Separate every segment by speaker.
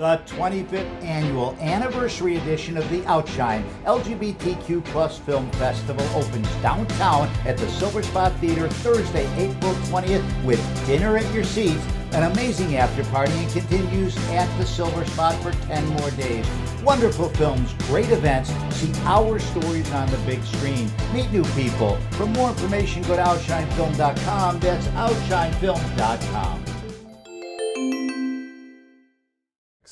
Speaker 1: The 25th annual anniversary edition of the Outshine LGBTQ plus film festival opens downtown at the Silver Spot Theater Thursday, April 20th with dinner at your seats, an amazing after party, and continues at the Silver Spot for 10 more days. Wonderful films, great events, see our stories on the big screen, meet new people. For more information, go to outshinefilm.com. That's outshinefilm.com.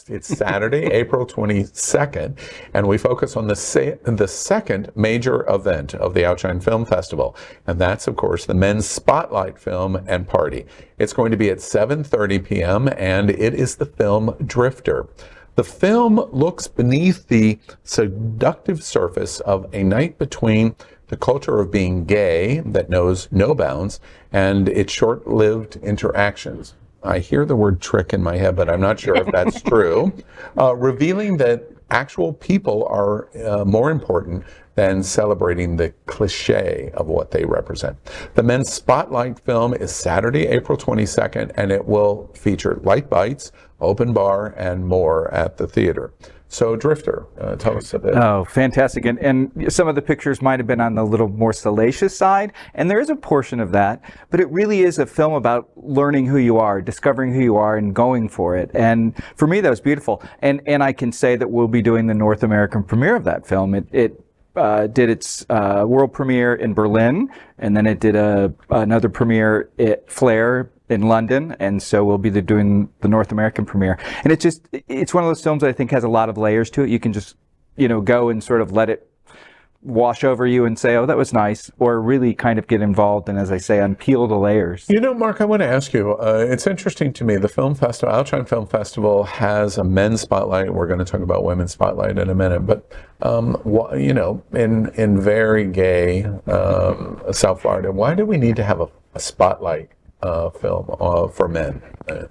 Speaker 2: It's Saturday, April 22nd, and we focus on the second major event of the Outshine Film Festival, and that's, of course, the Men's Spotlight Film and Party. It's going to be at 7:30 p.m., and it is the film Drifter. The film looks beneath the seductive surface of a night between the culture of being gay that knows no bounds and its short-lived interactions. I hear the word trick in my head, but I'm not sure if that's true. Revealing that actual people are more important than celebrating the cliche of what they represent. The Men's Spotlight film is Saturday, April 22nd, and it will feature light bites, open bar, and more at the theater. So Drifter, tell us a bit.
Speaker 3: Oh, fantastic. And some of the pictures might have been on the little more salacious side, and there is a portion of that, but it really is a film about learning who you are, discovering who you are, and going for it. And for me, that was beautiful. And I can say that we'll be doing the North American premiere of that film. It did its world premiere in Berlin, and then it did another premiere at Flair in London, and so we'll be doing the North American premiere. And it's one of those films that I think has a lot of layers to it. You can just, go and sort of let it wash over you and say, oh, that was nice, or really kind of get involved and, as I say, unpeel the layers.
Speaker 2: Mark, I want to ask you, it's interesting to me, the film festival, Outshine Film Festival, has a men's spotlight. We're going to talk about women's spotlight in a minute, but in very gay South Florida, why do we need to have a spotlight film for men?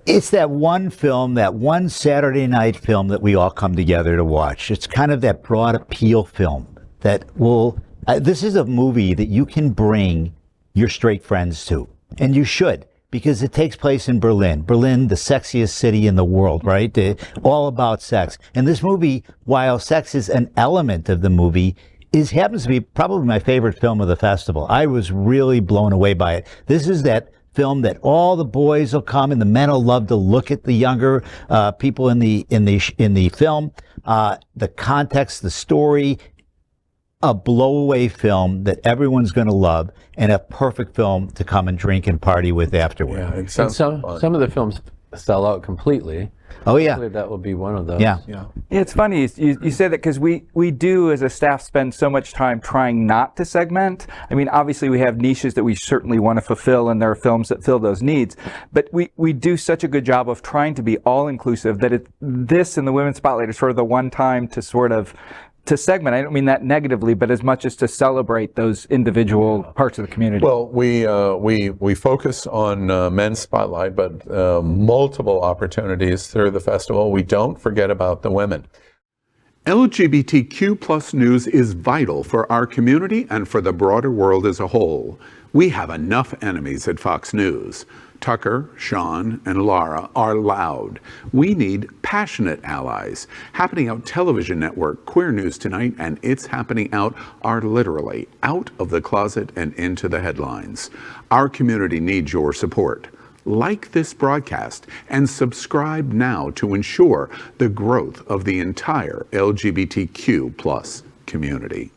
Speaker 1: It's that one film, that one Saturday night film that we all come together to watch. It's kind of that broad appeal film that will, this is a movie that you can bring your straight friends to, and you should, because it takes place in Berlin. Berlin, the sexiest city in the world, right? All about sex. And this movie, while sex is an element of the movie, happens to be probably my favorite film of the festival. I was really blown away by it. This is that film that all the boys will come and the men will love to look at the younger people in the film. The context, the story, a blowaway film that everyone's going to love, and a perfect film to come and drink and party with afterward.
Speaker 4: Yeah, and some of the films sell out completely.
Speaker 1: Oh yeah,
Speaker 4: hopefully that will be one of those.
Speaker 1: Yeah.
Speaker 3: It's funny you say that, because we do as a staff spend so much time trying not to segment. I mean, obviously we have niches that we certainly want to fulfill, and there are films that fill those needs, but we do such a good job of trying to be all inclusive that this and the Women's Spotlight is sort of the one time to sort of to segment. I don't mean that negatively, but as much as to celebrate those individual parts of the community.
Speaker 2: Well, we focus on Men's Spotlight, but multiple opportunities through the festival. We don't forget about the women.
Speaker 5: LGBTQ plus news is vital for our community and for the broader world as a whole. We have enough enemies at Fox News. Tucker, Sean, and Laura are loud. We need passionate allies. Happening Out Television Network, Queer News Tonight, and It's Happening Out are literally out of the closet and into the headlines. Our community needs your support. Like this broadcast and subscribe now to ensure the growth of the entire LGBTQ plus community.